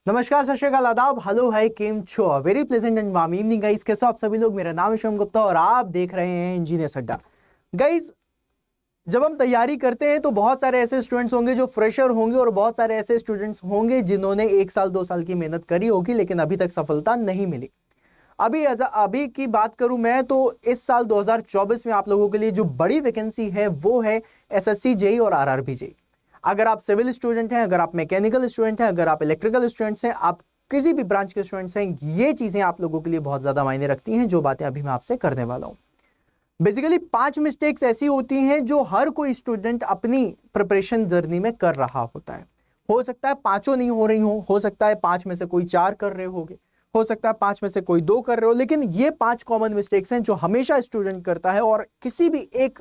नमस्कार, सत श्री अकाल, आदाब, हेलो, हाय, केम छो, very pleasant and warm evening guys. कैसे हो आप सभी लोग? मेरा नाम है शिवम गुप्ता और आप देख रहे हैं इंजीनियर अड्डा। गाइस, जब हम तैयारी करते हैं तो बहुत सारे ऐसे स्टूडेंट्स होंगे जो फ्रेशर होंगे और बहुत सारे ऐसे स्टूडेंट्स होंगे जिन्होंने 1 साल 2 साल की मेहनत करी होगी लेकिन अभी तक सफलता नहीं मिली। अभी की बात करूं मैं तो इस साल 2024 में आप लोगों के लिए जो बड़ी वैकेंसी है वो है एसएससी जेई और आरआरबी जेई। अगर आप सिविल स्टूडेंट हैं, अगर आप मैकेनिकल स्टूडेंट हैं, अगर आप इलेक्ट्रिकल स्टूडेंट्स हैं, आप किसी भी ब्रांच के स्टूडेंट्स हैं, ये चीजें आप लोगों के लिए बहुत ज्यादा मायने रखती हैं। जो बातें अभी मैं आपसे करने वाला हूं, बेसिकली 5 मिस्टेक्स ऐसी होती हैं जो हर कोई स्टूडेंट अपनी प्रिपरेशन जर्नी में कर रहा होता है। हो सकता है पांचों नहीं हो रही हो सकता है 5 में से कोई 4 कर रहे हो सकता है 5 में से कोई 2 कर रहे हो, लेकिन ये 5 कॉमन मिस्टेक्स हैं जो हमेशा स्टूडेंट करता है और किसी भी एक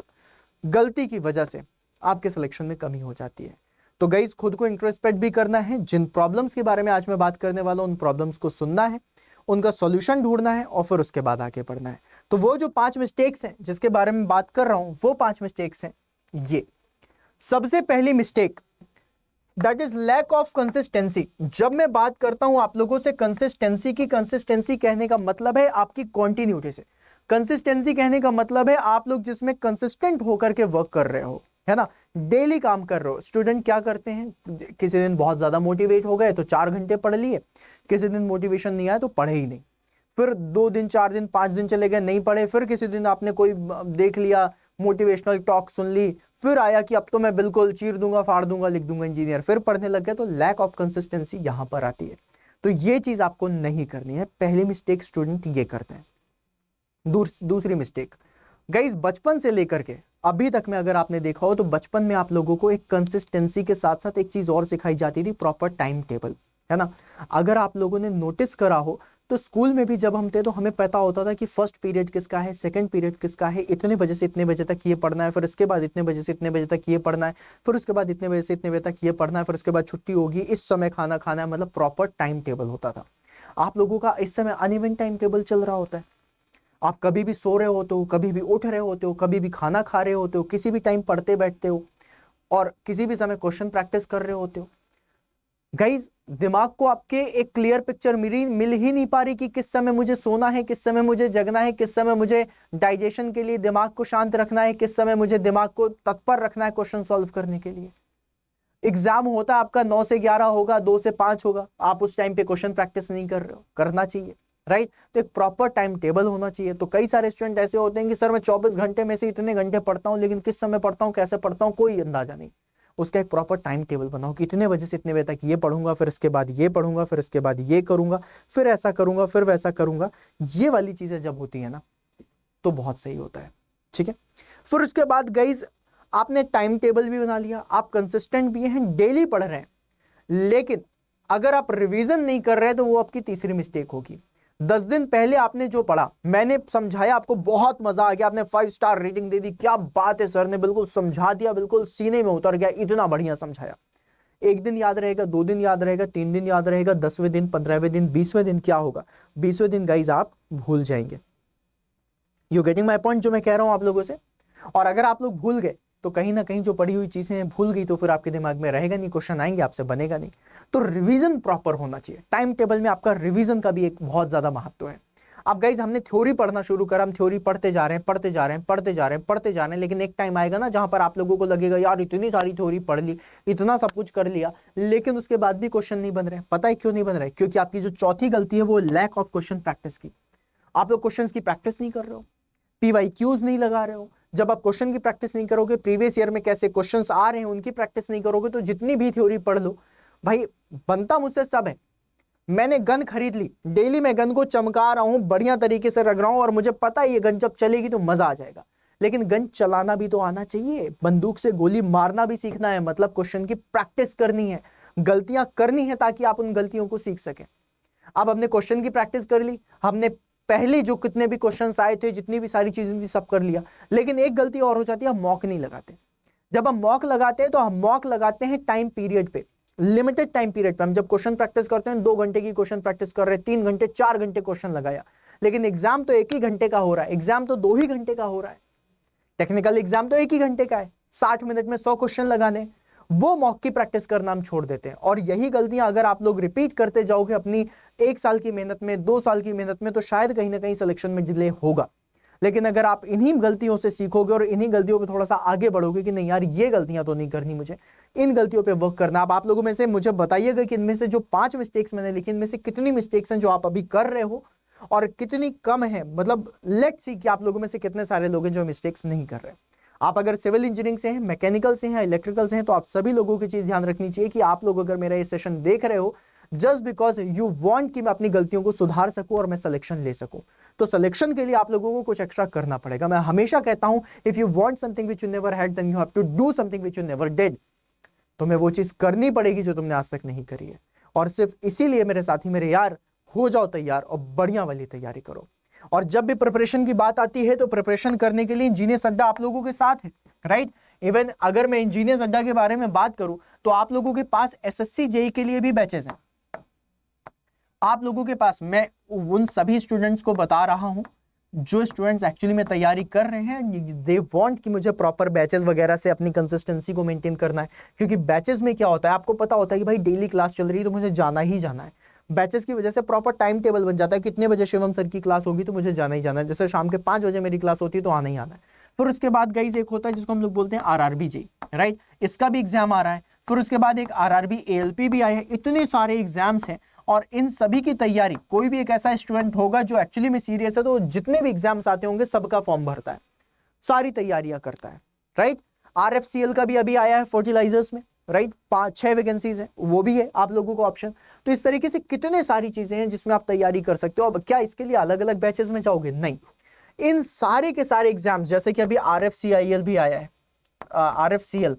गलती की वजह से आपके सिलेक्शन में कमी हो जाती है। तो गाइस, खुद को इंट्रोस्पेक्ट भी करना है। जिन प्रॉब्लम्स के बारे में आज मैं बात करने वाला हूं उन प्रॉब्लम्स को सुनना है, उनका सॉल्यूशन ढूंढना है और फिर उसके बाद आगे बढ़ना है। तो वो जो 5 मिस्टेक्स हैं जिसके बारे में बात कर रहा हूं वो 5 मिस्टेक्स हैं ये। सबसे पहली mistake, that is lack of consistency. जब मैं बात करता हूं आप लोगों से कंसिस्टेंसी की, कंसिस्टेंसी कहने का मतलब है आपकी कंटिन्यूटी से। कंसिस्टेंसी कहने का मतलब है आप लोग जिसमें कंसिस्टेंट होकर के वर्क कर रहे हो, है ना, डेली काम कर रहे हो। स्टूडेंट क्या करते हैं, किसी दिन बहुत ज्यादा मोटिवेट हो गए तो 4 घंटे पढ़ लिए, किसी दिन मोटिवेशन नहीं आया तो पढ़े ही नहीं, फिर 2 दिन 4 दिन 5 दिन चले गए, नहीं पढ़े, फिर किसी दिन आपने कोई देख लिया, मोटिवेशनल टॉक सुन ली, फिर आया कि अब तो मैं बिल्कुल चीर दूंगा, फाड़ दूंगा, लिख दूंगा इंजीनियर, फिर पढ़ने लग गए। तो लैक ऑफ कंसिस्टेंसी यहां पर आती है। तो ये चीज आपको नहीं करनी है। पहली मिस्टेक स्टूडेंट ये करते हैं। दूसरी मिस्टेक, गाइस, बचपन से लेकर के अभी तक में अगर आपने देखा हो तो बचपन में आप लोगों को एक कंसिस्टेंसी के साथ साथ एक चीज और सिखाई जाती थी, प्रॉपर टाइम टेबल, है ना। अगर आप लोगों ने नोटिस करा हो तो स्कूल में भी जब हम थे तो हमें पता होता था कि फर्स्ट पीरियड किसका है, सेकंड पीरियड किसका है, इतने बजे से इतने बजे तक ये पढ़ना है, फिर इसके बाद इतने बजे से इतने बजे तक ये पढ़ना है, फिर उसके बाद इतने बजे से इतने बजे तक ये पढ़ना है, फिर उसके बाद छुट्टी होगी, इस समय खाना खाना है। मतलब प्रॉपर टाइम टेबल होता था। आप लोगों का इस समय अनइवन टाइम टेबल चल रहा होता है। आप कभी भी सो रहे होते हो, कभी भी उठ रहे होते हो, कभी भी खाना खा रहे होते हो, किसी भी टाइम पढ़ते बैठते हो और किसी भी समय क्वेश्चन प्रैक्टिस कर रहे होते हो। गाइज, दिमाग को आपके एक क्लियर पिक्चर मिल ही नहीं पा रही कि किस समय मुझे सोना है, किस समय मुझे जगना है, किस समय मुझे डाइजेशन के लिए दिमाग को शांत रखना है, किस समय मुझे दिमाग को तत्पर रखना है क्वेश्चन सॉल्व करने के लिए। एग्जाम होता है आपका 9 से 11 होगा, 2 से 5 होगा, आप उस टाइम पे क्वेश्चन प्रैक्टिस नहीं कर रहे हो, करना चाहिए, राइट। तो एक प्रॉपर टाइम टेबल होना चाहिए। तो कई सारे स्टूडेंट ऐसे होते हैं कि सर मैं 24 घंटे में से इतने घंटे पढ़ता हूं, लेकिन किस समय पढ़ता हूं, कैसे पढ़ता हूं, कोई अंदाजा नहीं। उसका एक प्रॉपर टाइम टेबल बनाओ कि इतने बजे से इतने बजे तक ये पढ़ूंगा, फिर इसके बाद ये पढ़ूंगा, फिर इसके बाद ये करूंगा, फिर ऐसा करूंगा, फिर वैसा करूंगा। ये वाली चीजें जब होती है ना तो बहुत सही होता है, ठीक है। फिर उसके बाद गाइज, आपने टाइम टेबल भी बना लिया, आप कंसिस्टेंट भी हैं, डेली पढ़ रहे हैं, लेकिन अगर आप रिवीजन नहीं कर रहे तो वो आपकी तीसरी मिस्टेक होगी। 10 दिन पहले आपने जो पढ़ा, मैंने समझाया, आपको बहुत मजा आ गया, आपने 5 स्टार रेटिंग दे दी, क्या बात है सर ने बिल्कुल समझा दिया, बिल्कुल सीने में उतर गया, इतना बढ़िया समझाया। 1 दिन याद रहेगा, 2 दिन याद रहेगा, 3 दिन याद रहेगा, 10वें दिन, 15वें दिन, 20वें दिन क्या होगा? 20वें दिन गाइज आप भूल जाएंगे। यू गेटिंग माई पॉइंट जो मैं कह रहा हूं आप लोगों से? और अगर आप लोग भूल गए तो कहीं ना कहीं जो पढ़ी हुई चीजें भूल गई तो फिर आपके दिमाग में रहेगा नहीं, क्वेश्चन आएंगे आपसे बनेगा नहीं। तो रिवीजन प्रॉपर होना चाहिए। टाइम टेबल में आपका रिवीजन का भी एक बहुत ज्यादा महत्व है। अब गाइज, हमने थ्योरी पढ़ना शुरू करा, हम थ्योरी पढ़ते जा रहे हैं, पढ़ते जा रहे हैं, पढ़ते जा रहे हैं, पढ़ते जा रहे हैं, लेकिन एक टाइम आएगा ना जहां पर आप लोगों को लगेगा यार इतनी सारी थ्योरी पढ़ ली, इतना सब कुछ कर लिया, लेकिन उसके बाद भी क्वेश्चन नहीं बन रहे। पता है क्यों नहीं बन रहे? क्योंकि आपकी जो चौथी गलती है वो लैक ऑफ क्वेश्चन प्रैक्टिस की। आप लोग क्वेश्चन की प्रैक्टिस नहीं कर रहे हो, PYQs नहीं लगा रहे हो। जब आप क्वेश्चन की प्रैक्टिस नहीं करोगे, प्रीवियस ईयर में कैसे क्वेश्चंस आ रहे हैं उनकी प्रैक्टिस नहीं करोगे, तो जितनी भी थ्योरी पढ़ लो, भाई बनता मुझसे सब है। मैंने गन खरीद ली, डेली मैं गन को चमका रहा हूं, बढ़िया तरीके से रख रहा हूं और मुझे पता है ये गन जब चलेगी तो मजा आ जाएगा, लेकिन गन चलाना भी तो आना चाहिए, बंदूक से गोली मारना भी सीखना है। मतलब क्वेश्चन की प्रैक्टिस करनी है, गलतियां करनी है ताकि आप उन गलतियों को सीख सकें। अब हमने क्वेश्चन की प्रैक्टिस कर ली, हमने पहले जो कितने भी क्वेश्चंस आए थे, जितनी भी सारी चीजें थी, सब कर लिया, लेकिन एक गलती और हो जाती है, हम मॉक नहीं लगाते। जब हम मॉक लगाते हैं तो हम मॉक लगाते हैं टाइम पीरियड पे, लिमिटेड टाइम पीरियड पे। हम जब क्वेश्चन प्रैक्टिस करते हैं 2 घंटे की क्वेश्चन प्रैक्टिस कर रहे हैं, 3 घंटे 4 घंटे क्वेश्चन लगाया, लेकिन एग्जाम तो 1 ही घंटे का हो रहा है, एग्जाम तो 2 ही घंटे का हो रहा है। टेक्निकल एग्जाम तो 1 ही घंटे का है, 60 मिनट में 100 क्वेश्चन लगाने, वो मॉक की प्रैक्टिस करना हम छोड़ देते हैं। और यही गलतियां अगर आप लोग रिपीट करते जाओगे अपनी 1 साल की मेहनत में, 2 साल की मेहनत में, तो शायद कहीं ना कहीं सिलेक्शन में डिले होगा। लेकिन अगर आप इन्हीं गलतियों से सीखोगे और इन्हीं गलतियों पे थोड़ा सा आगे बढ़ोगे कि नहीं यार ये गलतियां तो नहीं करनी, मुझे इन गलतियों पे वर्क करना। अब आप लोगों में से मुझे बताइएगा कि इनमें से जो 5 मिस्टेक्स मैंने लिखी, इनमें से कितनी मिस्टेक्स हैं जो आप अभी कर रहे हो और कितनी कम है। मतलब लेट्स सी कि आप लोगों में से कितने सारे लोग हैं जो मिस्टेक्स नहीं कर रहे। आप अगर सिविल इंजीनियरिंग से हैं, मैकेनिकल से हैं, इलेक्ट्रिकल से हैं, तो आप सभी लोगों की चीज ध्यान रखनी चाहिए कि आप लोग अगर मेरा ये सेशन देख रहे हो जस्ट बिकॉज यू वांट कि मैं अपनी गलतियों को सुधार सकूं और मैं सिलेक्शन ले सकूं, तो सिलेक्शन के लिए आप लोगों को कुछ एक्स्ट्रा करना पड़ेगा। मैं हमेशा कहता हूं if you want something which you never had then you have to do something which you never did. तुम्हें वो चीज करनी पड़ेगी जो तुमने आज तक नहीं करी है। और सिर्फ इसीलिए मेरे साथी, मेरे यार, हो जाओ तैयार और बढ़िया वाली तैयारी करो। और जब भी प्रिपरेशन की बात आती है तो प्रिपरेशन करने के लिए इंजीनियर्स अड्डा आप लोगों के साथ है, राइट। इवन अगर मैं इंजीनियर्स अड्डा के बारे में बात करूं तो आप लोगों के पास एसएससी जेई के लिए भी बैचेस हैं। आप लोगों के पास, मैं उन सभी स्टूडेंट्स को बता रहा हूं जो स्टूडेंट्स एक्चुअली में तैयारी कर रहे हैं, दे वांट कि मुझे प्रॉपर बैचेस वगैरह से अपनी कंसिस्टेंसी को मेंटेन करना है। क्योंकि बैचेस में क्या होता है, आपको पता होता है कि भाई डेली क्लास चल रही है तो मुझे जाना ही जाना है। बैचेस की वजह से प्रॉपर टाइम टेबल बन जाता है, कितने बजे शिवम सर की क्लास होगी तो मुझे जाना ही जाना है। जैसे शाम के 5 बजे मेरी क्लास होती है तो आना ही आना है। फिर उसके बाद गाइस एक होता है जिसको हम लोग बोलते हैं आरआरबी जेईई, राइट। इसका भी एग्जाम आ रहा है। फिर उसके बाद एक आरआरबी एएलपी भी आए हैं। इतने सारे एग्जाम्स हैं और इन सभी की तैयारी, कोई भी एक ऐसा स्टूडेंट होगा जो एक्चुअली में सीरियस है तो जितने भी एग्जाम्स आते होंगे सबका फॉर्म भरता है, सारी तैयारियां करता है, राइट। आरएफसीएल का भी अभी आया है फर्टिलाइजर्स में, राइट। 5-6 वैकेंसीज है, वो भी है आप लोगों को ऑप्शन। तो इस तरीके से कितने सारी चीजें हैं जिसमें आप तैयारी कर सकते हो। अब क्या इसके लिए अलग अलग बैचेस में जाओगे? नहीं, इन सारे के सारे एग्जाम्स, जैसे कि अभी आरएफसीआईएल भी आया है, आरएफसीएल,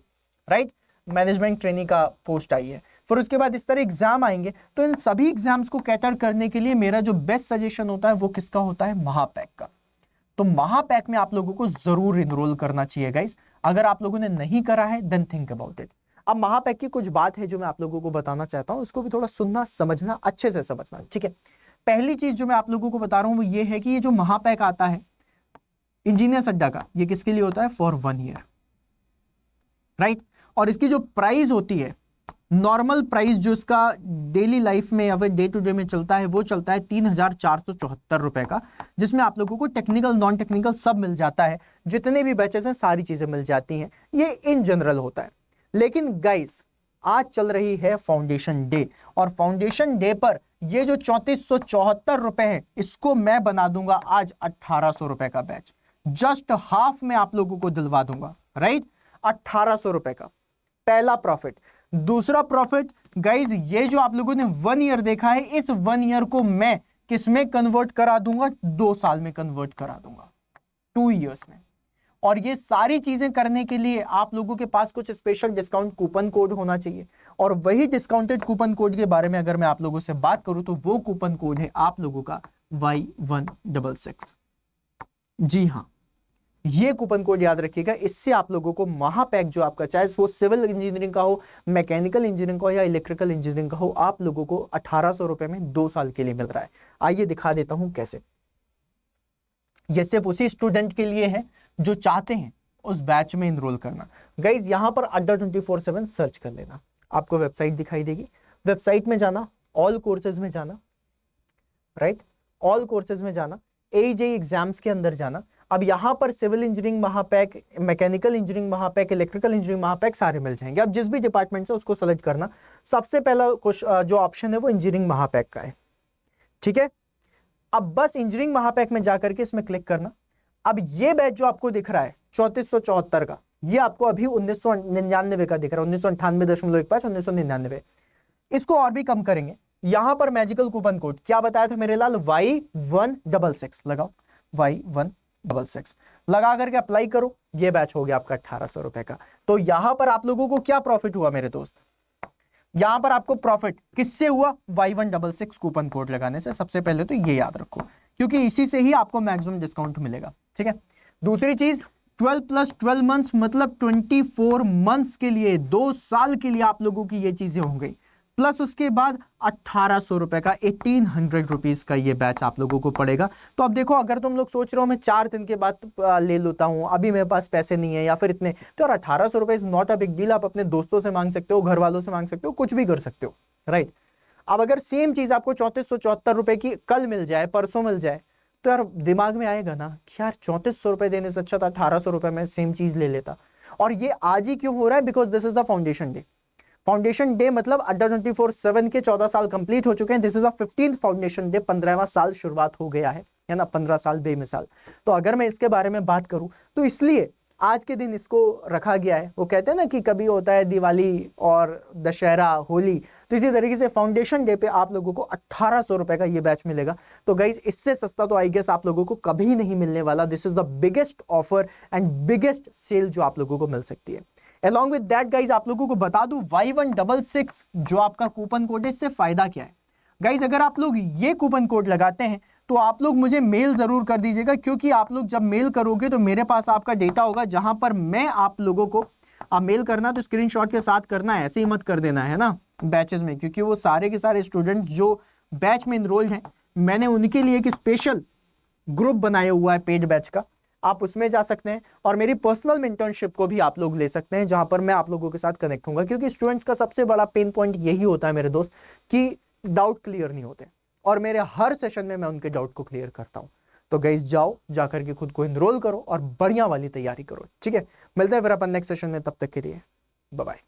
राइट, मैनेजमेंट ट्रेनिंग का पोस्ट आई है। फिर उसके बाद इस तरह एग्जाम आएंगे। तो इन सभी एग्जाम्स को कैटर करने के लिए मेरा जो बेस्ट सजेशन होता है वो किसका होता है? महापैक का। तो महापैक में आप लोगों को जरूर इनरोल करना चाहिए गाइस। अगर आप लोगों ने नहीं करा है देन थिंक अबाउट इट। अब महापैक की कुछ बात है जो मैं आप लोगों को बताना चाहता हूं, उसको भी थोड़ा सुनना, समझना, अच्छे से समझना, ठीक है। पहली चीज जो मैं आप लोगों को बता रहा हूं वो ये है कि ये जो महापैक आता है इंजीनियर्स अड्डा का, ये किसके लिए होता है? For 1 year, right. और इसकी जो प्राइस होती है, नॉर्मल प्राइस जो इसका डेली लाइफ में या फिर डे टू डे में चलता है वो चलता है 3,474 रुपए का, जिसमें आप लोगों को टेक्निकल नॉन टेक्निकल सब मिल जाता है। जितने भी बैचेस हैं सारी चीजें मिल जाती हैं, ये इन जनरल होता है। लेकिन गाइस आज चल रही है फाउंडेशन डे, और फाउंडेशन डे पर ये जो 3474 रुपए है इसको मैं बना दूंगा आज 1800 रुपए का बैच। जस्ट हाफ में आप लोगों को दिलवा दूंगा, राइट। 1800 रुपए का पहला प्रॉफिट। दूसरा प्रॉफिट गाइज, ये जो आप लोगों ने 1 ईयर देखा है, इस 1 ईयर को मैं किस में कन्वर्ट करा दूंगा? 2 साल में कन्वर्ट करा दूंगा, 2 इयर्स में। और ये सारी चीजें करने के लिए आप लोगों के पास कुछ स्पेशल डिस्काउंट कूपन कोड होना चाहिए। और वही डिस्काउंटेड कूपन कोड के बारे में अगर मैं आप लोगों से बात करूं तो वो कूपन कोड है आप लोगों का Y166। जी हां, ये कूपन कोड याद रखिएगा। इससे आप लोगों को महापैक जो आपका, चाहे वो सिविल इंजीनियरिंग का हो, मैकेनिकल इंजीनियरिंग का हो या इलेक्ट्रिकल इंजीनियरिंग का हो, आप लोगों को 1800 रुपए में 2 साल के लिए मिल रहा है। आइए दिखा देता हूं कैसे। ये सिर्फ उसी स्टूडेंट के लिए है जो चाहते हैं उस बैच में इनरोल करना। गाइज यहां पर अड्डा 24/7 सर्च कर लेना, आपको वेबसाइट दिखाई देगी। वेबसाइट में जाना, ऑल कोर्सेज में जाना, राइट, ऑल कोर्सेज में जाना, AJEE एग्जाम्स के अंदर जाना। अब यहां पर सिविल इंजीनियरिंग महापैक, मैकेनिकल इंजीनियरिंग महापैक, इलेक्ट्रिकल इंजीनियरिंग महापैक सारे मिल जाएंगे। अब जिस भी डिपार्टमेंट से उसको सेलेक्ट करना। सबसे पहला जो ऑप्शन है वो इंजीनियरिंग महापैक का है, ठीक है। अब बस इंजीनियरिंग महापैक में जाकर के इसमें क्लिक करना। अब ये बैच जो आपको दिख रहा है 3474 का, ये आपको अभी 1999 का दिख रहा है, 1998.15, 1999। इसको और भी कम करेंगे। यहां पर मैजिकल कूपन कोड क्या बताया था मेरे लाल? Y166 लगाओ, Y166 लगा करके अप्लाई करो। ये बैच हो गया आपका 1800 रुपए का। तो यहां पर आप लोगों को क्या प्रॉफिट हुआ मेरे दोस्त? यहां पर आपको प्रॉफिट किससे हुआ? Y166 कूपन कोड लगाने से। सबसे पहले तो ये याद रखो, क्योंकि इसी से ही आपको मैक्सिमम डिस्काउंट मिलेगा, ठीक है। दूसरी चीज, 12 + 12 मंथ्स मतलब 24 मंथ्स के लिए, 2 साल के लिए आप लोगों की ये चीजें हो गई। प्लस उसके बाद 1800 रुपए का 1800 रुपीज का ये बैच आप लोगों को पड़ेगा। तो अब देखो, अगर तुम लोग सोच रहे हो मैं 4 दिन के बाद ले लेता हूं, अभी मेरे पास पैसे नहीं है या फिर इतने, तो यार 1800 रुपए is not a big deal. आप अपने दोस्तों से मांग सकते हो, घर वालों से मांग सकते हो, कुछ भी कर सकते हो, राइट। अब अगर सेम चीज आपको 3474 रुपए की कल मिल जाए, परसों मिल जाए, तो यार दिमाग में आएगा ना कि यार 3400 रुपए देने से अच्छा था 1800 रुपए में सेम चीज ले लेता। और ये आज ही क्यों हो रहा है? Because this is the foundation day. Foundation day मतलब अड्डा 24/7 के 14 साल कंप्लीट हो चुके हैं। This is the 15th foundation day, 15वां साल शुरुआत हो गया है ना, 15 साल बेमिसाल। तो अगर मैं इसके बारे में बात करूं तो इसलिए आज के दिन इसको रखा गया है। वो कहते हैं ना कि कभी होता है दिवाली और दशहरा, होली, तो इसी तरीके से फाउंडेशन डे पे आप लोगों को 1800 रुपए का ये बैच मिलेगा। तो गाइज इससे सस्ता तो आई गेस आप लोगों को कभी नहीं मिलने वाला। This is the biggest offer and biggest sale जो आप लोगों को मिल सकती है। Along with that guys, आप लोगों को बता दूं Y166 जो आपका कूपन कोड है, इससे फायदा क्या है गाइज? अगर आप लोग ये कूपन कोड लगाते हैं तो आप लोग मुझे मेल जरूर कर दीजिएगा, क्योंकि आप लोग जब मेल करोगे तो मेरे पास आपका डेटा होगा, जहां पर मैं आप लोगों को, आप मेल करना तो स्क्रीनशॉट के साथ करना है, ऐसे ही मत कर देना है ना बैचेस में, क्योंकि वो सारे के सारे स्टूडेंट जो बैच में इनरोल्ड हैं, मैंने उनके लिए एक स्पेशल ग्रुप बनाया हुआ है पेड बैच का, आप उसमें जा सकते हैं। और मेरी पर्सनल मेंटरशिप को भी आप लोग ले सकते हैं, जहां पर मैं आप लोगों के साथ कनेक्ट होऊंगा, क्योंकि स्टूडेंट्स का सबसे बड़ा पेन पॉइंट यही होता है मेरे दोस्त कि डाउट क्लियर नहीं होते, और मेरे हर सेशन में मैं उनके डाउट को क्लियर करता हूं। तो गाइस जाओ, जाकर के खुद को इनरोल करो और बढ़िया वाली तैयारी करो, ठीक है। मिलते हैं फिर अपन नेक्स्ट सेशन में, तब तक के लिए बाय बाय।